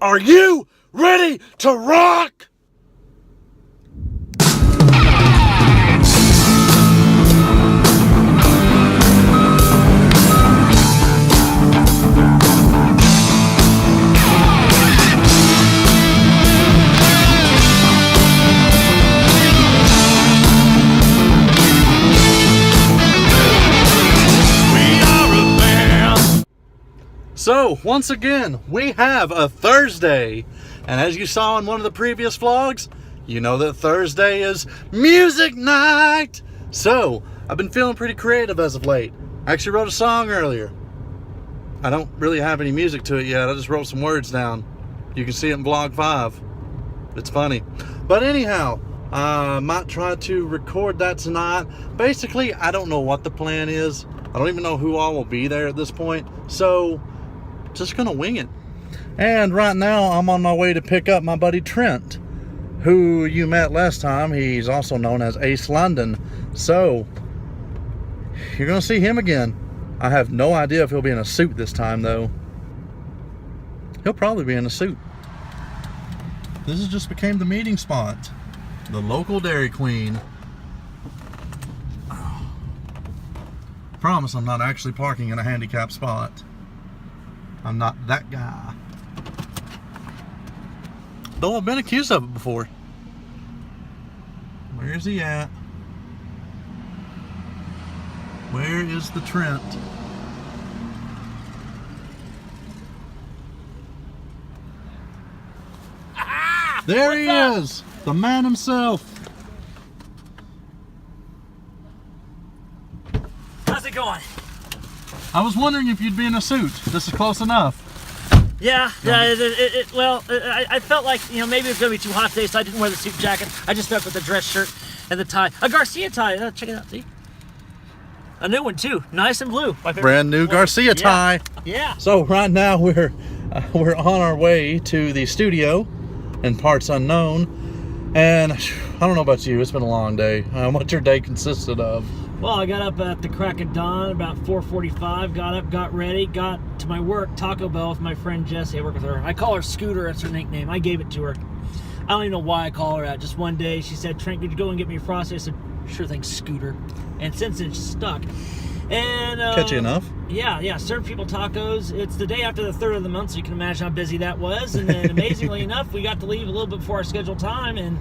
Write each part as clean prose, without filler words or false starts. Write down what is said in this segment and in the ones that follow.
Are you ready to rock? So, once again, we have a Thursday. And as you saw in one of the previous vlogs, you know that Thursday is music night. So, I've been feeling pretty creative as of late. I actually wrote a song earlier. I don't really have any music to it yet. I just wrote some words down. You can see it in vlog 5. It's funny. But anyhow, I might try to record that tonight. Basically, I don't know what the plan is. I don't even know who all will be there at this point. So, just gonna wing it. And right now I'm on my way to pick up my buddy Trent, who you met last time. He's also known as Ace London. So you're gonna see him again. I have no idea if he'll be in a suit this time though. He'll probably be in a suit. This has just became the meeting spot, the local Dairy Queen. Promise I'm not actually parking in a handicapped spot. I'm not that guy. Though I've been accused of it before. Where is he at? Where is the Trent? There he is! The man himself. How's it going? I was wondering if you'd be in a suit. This is close enough. Yeah, well, I felt like, you know, maybe it was going to be too hot today, so I didn't wear the suit jacket. I just stuck with the dress shirt and the tie. A Garcia tie. Check it out, see? A new one, too. Nice and blue. Brand new Garcia tie. Yeah. So right now we're on our way to the studio in Parts Unknown. And I don't know about you, it's been a long day. What your day consisted of? Well, I got up at the crack of dawn, about 4:45, got up, got ready, got to my work, Taco Bell, with my friend Jessie. I work with her. I call her Scooter, that's her nickname. I gave it to her. I don't even know why I call her that. Just one day, she said, Trent, could you go and get me a Frosty? I said, sure thing, Scooter. And since then, it's stuck. And catchy enough. Yeah, serve people tacos. It's the day after the 3rd of the month, so you can imagine how busy that was. And then amazingly enough, we got to leave a little bit before our scheduled time, and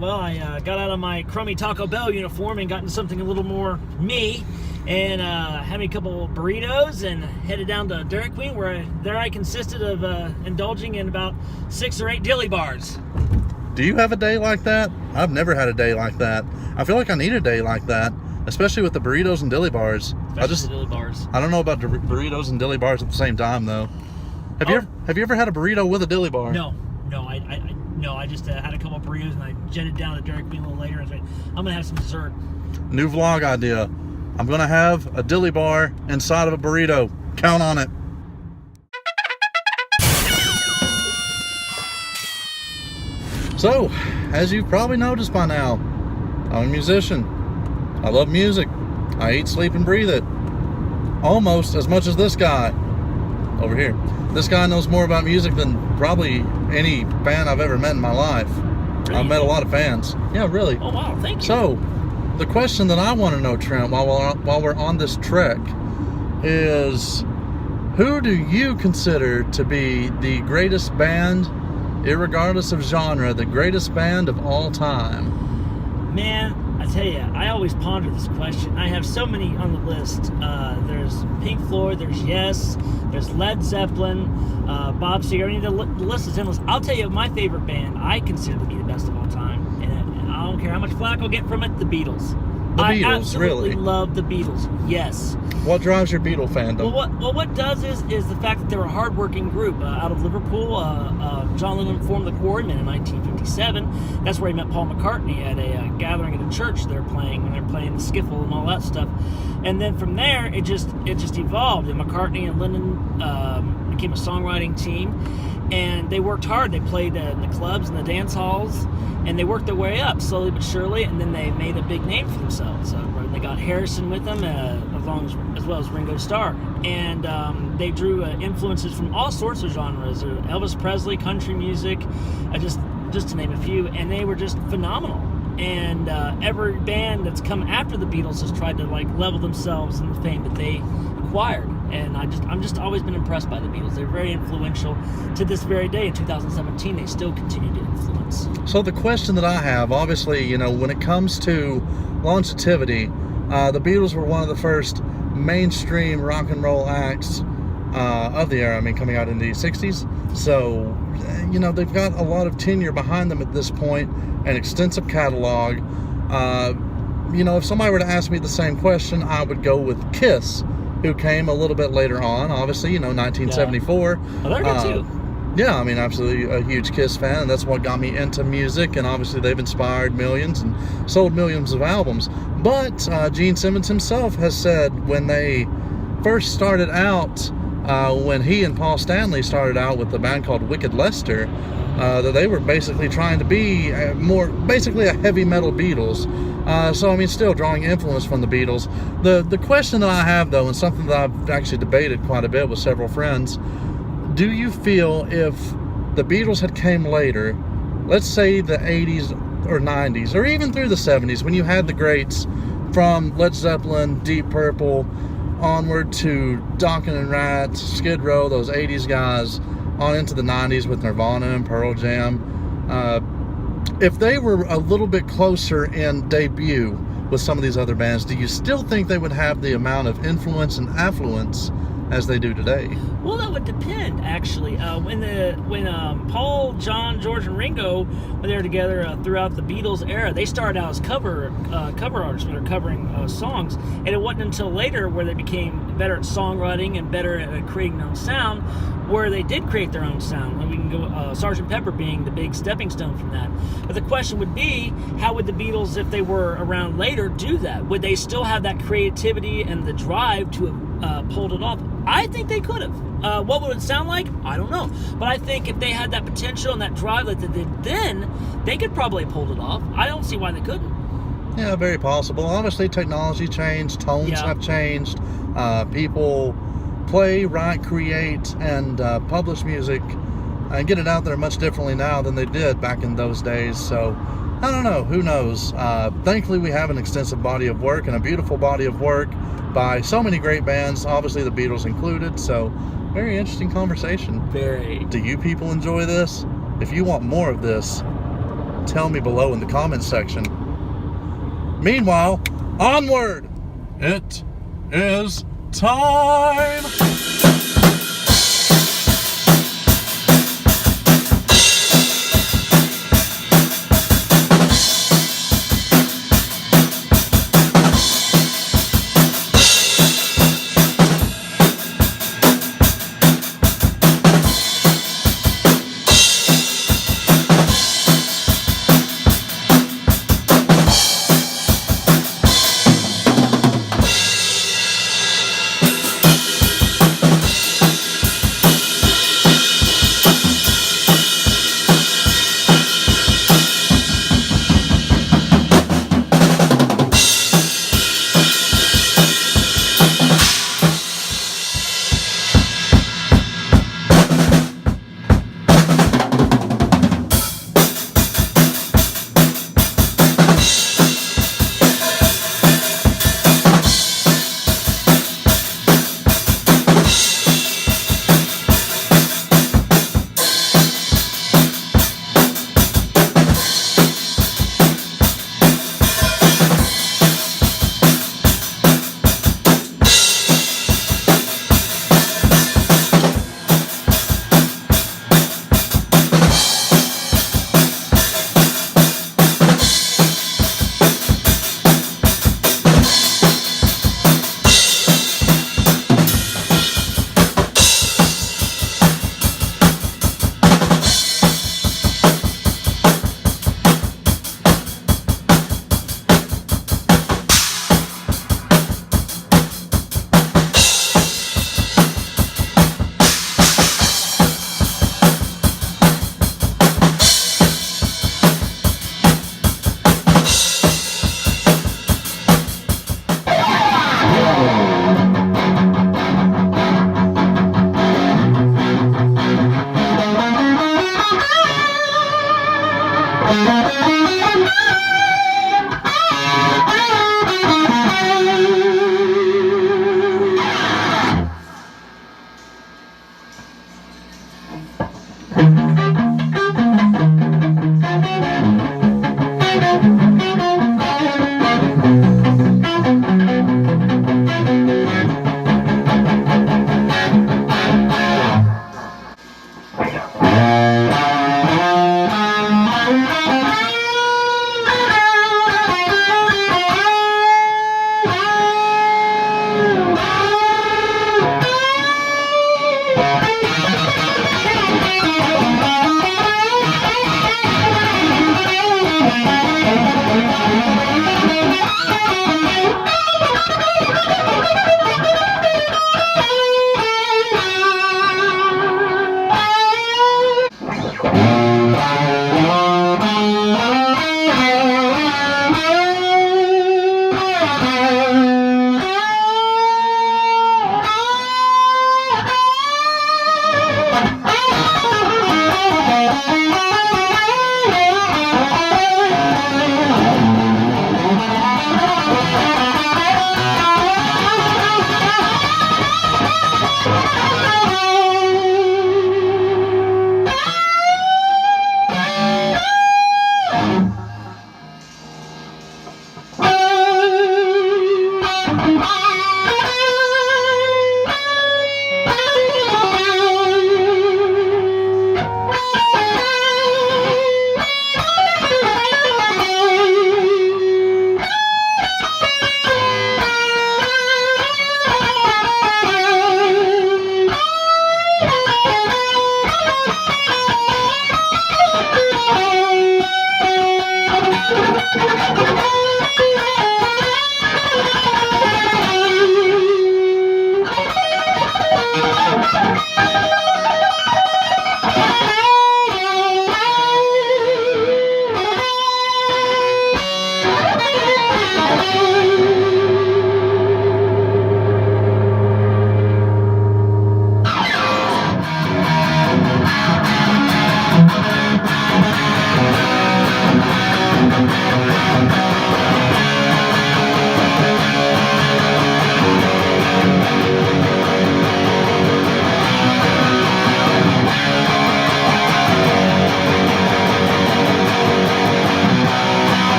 well, I got out of my crummy Taco Bell uniform and got into something a little more me, and had me a couple burritos and headed down to Dairy Queen, where I consisted of indulging in about 6 or 8 dilly bars. Do you have a day like that? I've never had a day like that. I feel like I need a day like that, especially with the burritos and dilly bars. Especially the dilly bars. I don't know about the burritos and dilly bars at the same time though. Have you ever had a burrito with a dilly bar? No, I just had a couple of burritos and I jetted down to Dairy Queen a little later and said, I'm gonna have some dessert. New vlog idea. I'm gonna have a dilly bar inside of a burrito. Count on it. So, as you've probably noticed by now, I'm a musician. I love music. I eat, sleep, and breathe it. Almost as much as this guy over here. This guy knows more about music than probably any fan I've ever met in my life. Really? I've met a lot of fans. Yeah, really. Oh, wow, thank you. So, the question that I want to know, Trent, while we're on this trek, is who do you consider to be the greatest band, irregardless of genre, the greatest band of all time? Man, I tell you, I always ponder this question. I have so many on the list. There's Pink Floyd, there's Yes, there's Led Zeppelin, Bob Seger. I mean, the list is endless. I'll tell you, my favorite band I consider to be the best of all time, and I don't care how much flack I'll get from it, the Beatles. The I Beatles, absolutely really? love the Beatles, yes. What drives your Beatle fandom? Well, what does is the fact that they're a hard-working group out of Liverpool. John Lennon formed the Quarrymen in 1957. That's where he met Paul McCartney at a gathering at a church they're playing when they're playing the skiffle and all that stuff. And then from there, it just evolved. And McCartney and Lennon became a songwriting team. And they worked hard. They played in the clubs and the dance halls, and they worked their way up slowly but surely, and then they made a big name for themselves. They got Harrison with them, as well as Ringo Starr. And they drew influences from all sorts of genres, Elvis Presley, country music, just to name a few, and they were just phenomenal. And every band that's come after the Beatles has tried to like level themselves in the fame that they acquired. And I'm just always been impressed by the Beatles. They're very influential to this very day. In 2017, they still continue to influence. So the question that I have, obviously, when it comes to longevity, the Beatles were one of the first mainstream rock and roll acts of the era. I mean, coming out in the 60s. So, they've got a lot of tenure behind them at this point, an extensive catalog. If somebody were to ask me the same question, I would go with Kiss, who came a little bit later on, obviously, 1974. Yeah. Well, they're good too. Yeah, I mean, absolutely a huge Kiss fan, and that's what got me into music, and obviously they've inspired millions and sold millions of albums. But Gene Simmons himself has said when they first started out, when he and Paul Stanley started out with the band called Wicked Lester, that they were basically trying to be basically a heavy metal Beatles. So, I mean, still drawing influence from the Beatles. The question that I have, though, and something that I've actually debated quite a bit with several friends, do you feel if the Beatles had came later, let's say the 80s or 90s, or even through the 70s, when you had the greats from Led Zeppelin, Deep Purple, onward to Dokken and Rat, Skid Row, those 80s guys, on into the 90s with Nirvana and Pearl Jam, if they were a little bit closer in debut with some of these other bands, do you still think they would have the amount of influence and affluence as they do today? Well, that would depend, actually. When Paul, John, George, and Ringo were there together throughout the Beatles era, they started out as cover artists, when they're covering songs, and it wasn't until later where they became better at songwriting and better at creating their own sound, where they did create their own sound. And we can go Sgt. Pepper being the big stepping stone from that. But the question would be, how would the Beatles, if they were around later, do that? Would they still have that creativity and the drive to have pulled it off? I think they could have. What would it sound like? I don't know. But I think if they had that potential and that drive that they did then, they could probably have pulled it off. I don't see why they couldn't. Yeah, very possible. Obviously, technology changed, tones have changed. People play, write, create, and publish music and get it out there much differently now than they did back in those days. So, I don't know. Who knows? Thankfully, we have an extensive body of work and a beautiful body of work by so many great bands, obviously the Beatles included. So, very interesting conversation. Very. Do you people enjoy this? If you want more of this, tell me below in the comments section. Meanwhile, onward! It is time!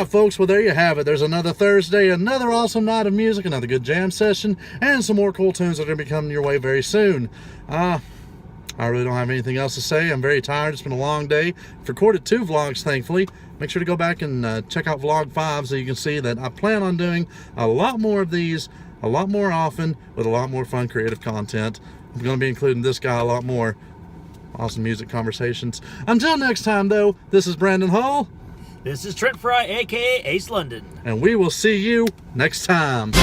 Folks, well, there you have it. There's another Thursday, another awesome night of music, another good jam session, and some more cool tunes that are going to be coming your way very soon. I really don't have anything else to say. I'm very tired. It's been a long day. I've recorded 2 vlogs, thankfully. Make sure to go back and check out vlog 5 so you can see that I plan on doing a lot more of these, a lot more often, with a lot more fun, creative content. I'm going to be including this guy a lot more. Awesome music conversations. Until next time, though, this is Brandon Hall. This is Trent Fry, aka Ace London. And we will see you next time.